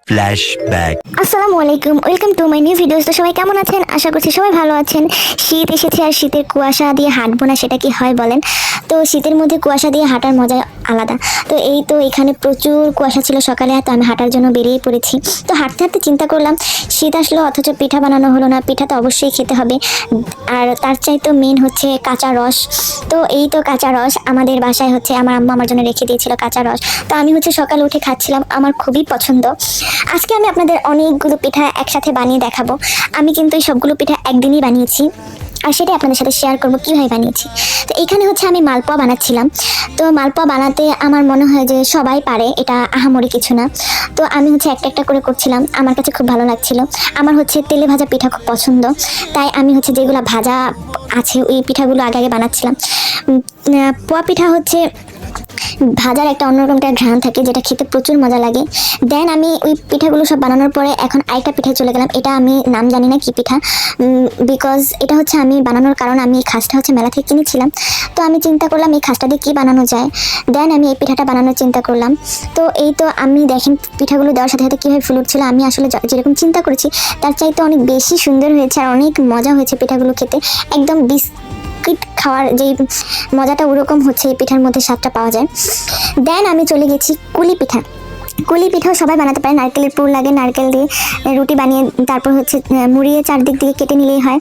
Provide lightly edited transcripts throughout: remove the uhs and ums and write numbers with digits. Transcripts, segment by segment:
Flashback. আসসালামু আলাইকুম, welcome to my new videos. তো সবাই কেমন আছেন? আশা করছি সবাই ভালো আছেন। শীত এসেছে আর শীতের কুয়াশা দিয়ে হাঁটবো না সেটা কি হয় বলেন? তো শীতের মধ্যে কুয়াশা দিয়ে হাঁটার মজা আলাদা। তো এই তো এখানে প্রচুর কুয়াশা ছিল সকালে, তো আমি হাঁটার জন্য বেরিয়ে পড়েছি। তো হাঁটতে হাঁটতে চিন্তা করলাম শীত আসলো অথচ পিঠা বানানো হলো না। পিঠা তো অবশ্যই খেতে হবে, আর তার চাইতে মেন হচ্ছে কাঁচা রস। তো এই তো কাঁচা রস আমাদের বাসায় হচ্ছে আমার আম্মা আমার জন্য রেখে দিয়েছিল কাঁচা রস। তো আমি হচ্ছে সকালে উঠে খাচ্ছিলাম, আমার খুবই পছন্দ। আজকে আমি আপনাদের অনেকগুলো পিঠা একসাথে বানিয়ে দেখাবো। আমি কিন্তু এই সবগুলো পিঠা একদিনই বানিয়েছি, আর সেটাই আপনাদের সাথে শেয়ার করবো কীভাবে বানিয়েছি। তো এখানে হচ্ছে আমি মালপোয়া বানাচ্ছিলাম। তো মালপোয়া বানাতে আমার মনে হয় যে সবাই পারে, এটা আহামরি কিছু না। তো আমি হচ্ছে একটা একটা করে করছিলাম, আমার কাছে খুব ভালো লাগছিল। আমার হচ্ছে তেলে ভাজা পিঠা খুব পছন্দ, তাই আমি হচ্ছে যেগুলো ভাজা আছে ওই পিঠাগুলো আগে আগে বানাচ্ছিলাম। পোয়া পিঠা হচ্ছে ভাজার একটা অন্যরকম একটা ঘ্রাণ থাকে, যেটা খেতে প্রচুর মজা লাগে। দেন আমি ওই পিঠাগুলো সব বানানোর পরে এখন আরেকটা পিঠায় চলে গেলাম। এটা আমি নাম জানি না কি পিঠা, বিকজ এটা হচ্ছে আমি বানানোর কারণ আমি এই খাসটা হচ্ছে মেলা থেকে কিনেছিলাম। তো আমি চিন্তা করলাম এই খাসটা দিয়ে কী বানানো যায়। দেন আমি এই পিঠাটা বানানোর চিন্তা করলাম। তো এই তো আমি দেখেন পিঠাগুলো দেওয়ার সাথে সাথে কীভাবে ফুল উঠছিল। আমি আসলে যেরকম চিন্তা করেছি তার চাইতে অনেক বেশি সুন্দর হয়েছে, আর অনেক মজা হয়েছে পিঠাগুলো খেতে। একদম বিস্কিট খাওয়ার যেই মজাটা ওরকম হচ্ছে এই পিঠার মধ্যে স্বাদটা পাওয়া যায়। দেন আমি চলে গেছি কুলি পিঠা। কুলি পিঠাও সবাই বানাতে পারে, নারকেলের পুর লাগে, নারকেল দিয়ে রুটি বানিয়ে তারপর হচ্ছে মুড়িয়ে চারদিক দিয়ে কেটে নিলেই হয়।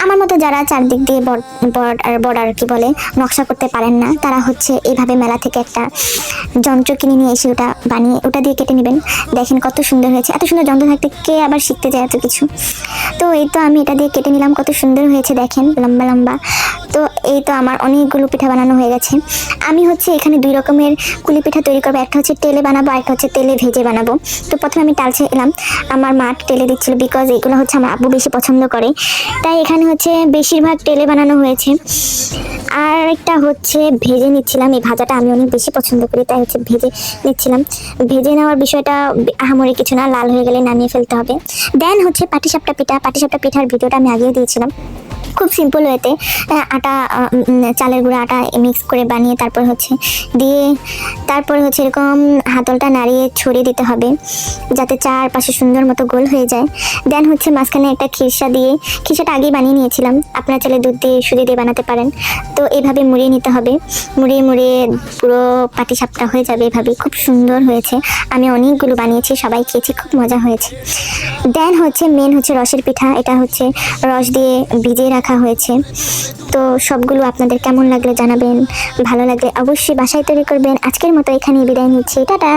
আমার মতো যারা চারদিক দিয়ে বর্ডার কি বলে নকশা করতে পারেন না, তারা হচ্ছে এইভাবে মেলা থেকে একটা যন্ত্র কিনে নিয়ে এসে ওটা বানিয়ে ওটা দিয়ে কেটে নেবেন। দেখেন কত সুন্দর হয়েছে। এত সুন্দর যন্ত্র থাকতে কে আবার শিখতে যায় এত কিছু। তো এই তো আমি এটা দিয়ে কেটে নিলাম, কত সুন্দর হয়েছে দেখেন, লম্বা লম্বা। তো এই তো আমার অনেকগুলো পিঠা বানানো হয়ে গেছে। আমি হচ্ছে এখানে দুই রকমের কুলি পিঠা তৈরি করবো, একটা হচ্ছে তেলে বানাবো, একটা হচ্ছে তেলে ভেজে বানাবো। তো প্রথমে আমি টালছে এলাম, আমার মা তেলে দিচ্ছিল, বিকজ এগুলো হচ্ছে আমার আব্বু বেশি পছন্দ করে, তাই এখানে হচ্ছে বেশিরভাগ তেলে বানানো হয়েছে। আর একটা হচ্ছে ভেজে নিচ্ছিলাম, এই ভাজাটা আমি অনেক বেশি পছন্দ করি, তাই হচ্ছে ভেজে নিচ্ছিলাম। ভেজে নেওয়ার বিষয়টা আহামরি কিছু না, লাল হয়ে গেলে নামিয়ে ফেলতে হবে। দেন হচ্ছে পাটিসাপটা পিঠার ভিডিওটা আমি আগেই দিয়েছিলাম। খুব সিম্পল ওয়েতে আটা, চালের গুঁড়া আটা মিক্স করে বানিয়ে তারপর হচ্ছে এরকম হাতলটা নাড়িয়ে ছড়িয়ে দিতে হবে যাতে চারপাশে সুন্দর মতো গোল হয়ে যায়। দেন হচ্ছে মাঝখানে একটা খিরসাটা আগেই বানিয়ে নিয়েছিলাম, আপনারা চাইলে দুধ দিয়ে সুজি দিয়ে বানাতে পারেন। তো এভাবে মুড়িয়ে নিতে হবে, মুড়িয়ে পুরো পাটিসাপটা হয়ে যাবে। এভাবে খুব সুন্দর হয়েছে, আমি অনেকগুলো বানিয়েছি, সবাই খেয়েছি, খুব মজা হয়েছে। দেন হচ্ছে মেন হচ্ছে রসের পিঠা। এটা হচ্ছে রস দিয়ে ভিজিয়ে রাখা হয়েছে। তো সবগুলো আপনাদের কেমন লাগলে জানাবেন, ভালো লাগলে অবশ্যই বাসায় তৈরি করবেন। আজকের মতো এখানেই বিদায় নিচ্ছি, টাটা।